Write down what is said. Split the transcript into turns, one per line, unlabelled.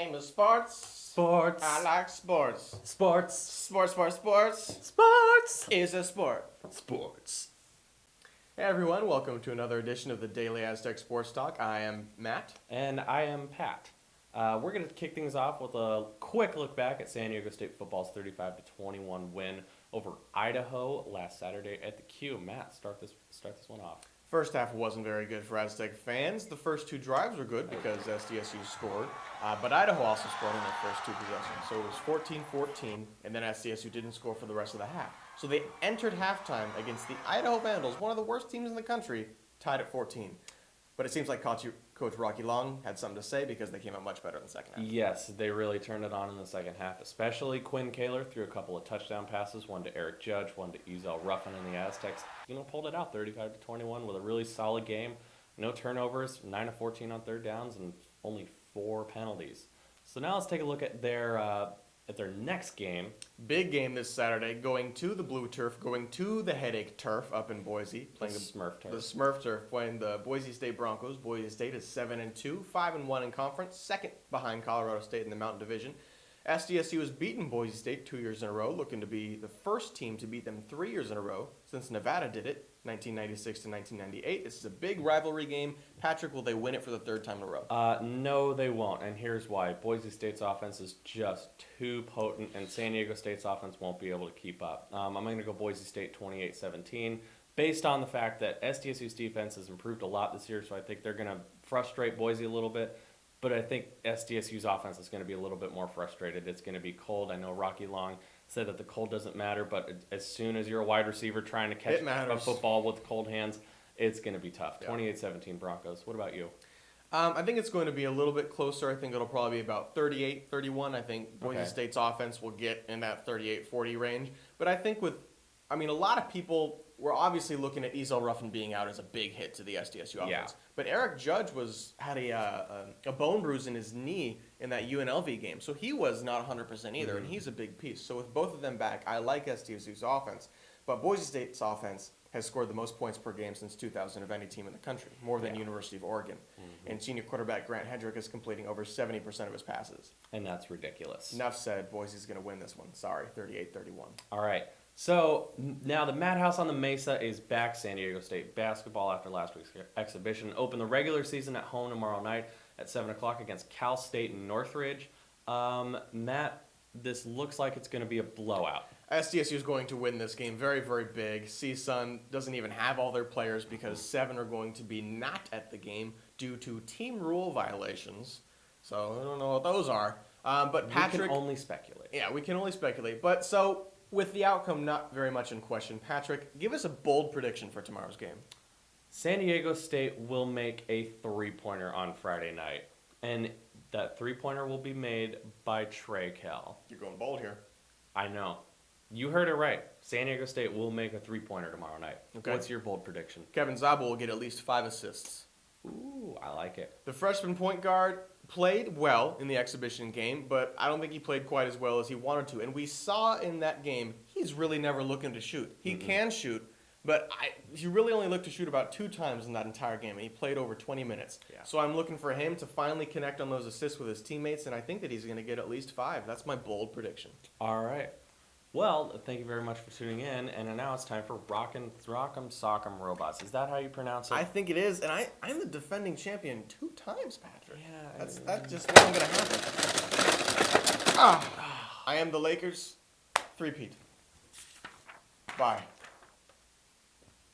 game is sports.
Sports.
I like sports.
Sports.
Sports is a sport.
Sports.
Hey everyone, welcome to another edition of the Daily Aztec Sports Talk. I am Matt.
And I am Pat. We're going to kick things off with a quick look back at San Diego State football's 35-21 win over Idaho last Saturday at the Q. Matt, start this one off.
First half wasn't very good for Aztec fans. The first two drives were good because SDSU scored, but Idaho also scored in their first two possessions. So it was 14-14, and then SDSU didn't score for the rest of the half. So they entered halftime against the Idaho Vandals, one of the worst teams in the country, tied at 14. But it seems like Coach Rocky Long had something to say because they came out much better in the second half.
Yes, they really turned it on in the second half, especially Quinn Kaler threw a couple of touchdown passes, one to Eric Judge, one to Ezel Ruffin, and the Aztecs, pulled it out 35-21 with a really solid game. No turnovers, 9 of 14 on third downs, and only 4 penalties. So now let's take a look at their next game.
Big game this Saturday, going to the Blue Turf, going to the Headache Turf up in Boise. Playing
the Smurf Turf.
The Smurf Turf, playing the Boise State Broncos. Boise State is 7-2, 5-1 in conference, second behind Colorado State in the Mountain Division. SDSU has beaten Boise State 2 years in a row, looking to be the first team to beat them 3 years in a row since Nevada did it, 1996 to 1998. This is a big rivalry game. Patrick, will they win it for the third time in a row?
No, they won't, and here's why. Boise State's offense is just too potent, and San Diego State's offense won't be able to keep up. I'm going to go Boise State 28-17, based on the fact that SDSU's defense has improved a lot this year, so I think they're going to frustrate Boise a little bit. But I think SDSU's offense is going to be a little bit more frustrated. It's going to be cold. I know Rocky Long said that the cold doesn't matter, but as soon as you're a wide receiver trying to catch a football with cold hands, it's going to be tough. Yeah. 28-17 Broncos. What about you?
I think it's going to be a little bit closer. I think it'll probably be about 38-31. I think Boise State's offense will get in that 38-40 range. But I think a lot of people were obviously looking at Ezel Ruffin being out as a big hit to the SDSU offense.
Yeah.
But Eric Judge had a bone bruise in his knee in that UNLV game. So he was not 100% either, and he's a big piece. So with both of them back, I like SDSU's offense. But Boise State's offense has scored the most points per game since 2000 of any team in the country, more than University of Oregon. And senior quarterback Grant Hedrick is completing over 70% of his passes.
And that's ridiculous.
Enough said. Boise's going to win this one. Sorry, 38-31.
All right. So now the Madhouse on the Mesa is back. San Diego State basketball after last week's exhibition. Open the regular season at home tomorrow night at 7 o'clock against Cal State in Northridge. Matt, this looks like it's going to be a blowout.
SDSU is going to win this game very, very big. CSUN doesn't even have all their players because 7 are going to be not at the game due to team rule violations. So I don't know what those are. But Patrick,
we can only speculate.
Yeah, we can only speculate. But so with the outcome not very much in question, Patrick, give us a bold prediction for tomorrow's game.
San Diego State will make a 3-pointer on Friday night. And that 3-pointer will be made by Trey Kell.
You're going bold here.
I know. You heard it right. San Diego State will make a 3-pointer tomorrow night. Okay. What's your bold prediction?
Kevin Szabo will get at least 5 assists.
Ooh, I like it.
The freshman point guard played well in the exhibition game, but I don't think he played quite as well as he wanted to. And we saw in that game, he's really never looking to shoot. He can shoot, but he really only looked to shoot about 2 times in that entire game, and he played over 20 minutes. Yeah. So I'm looking for him to finally connect on those assists with his teammates, and I think that he's going to get at least 5. That's my bold prediction.
All right. Well, thank you very much for tuning in, and now it's time for Rock'em Sock'em Robots. Is that how you pronounce it?
I think it is, and I'm the defending champion 2 times, Patrick.
Yeah.
That's just not going to happen. I am the Lakers. 3-peat. Bye.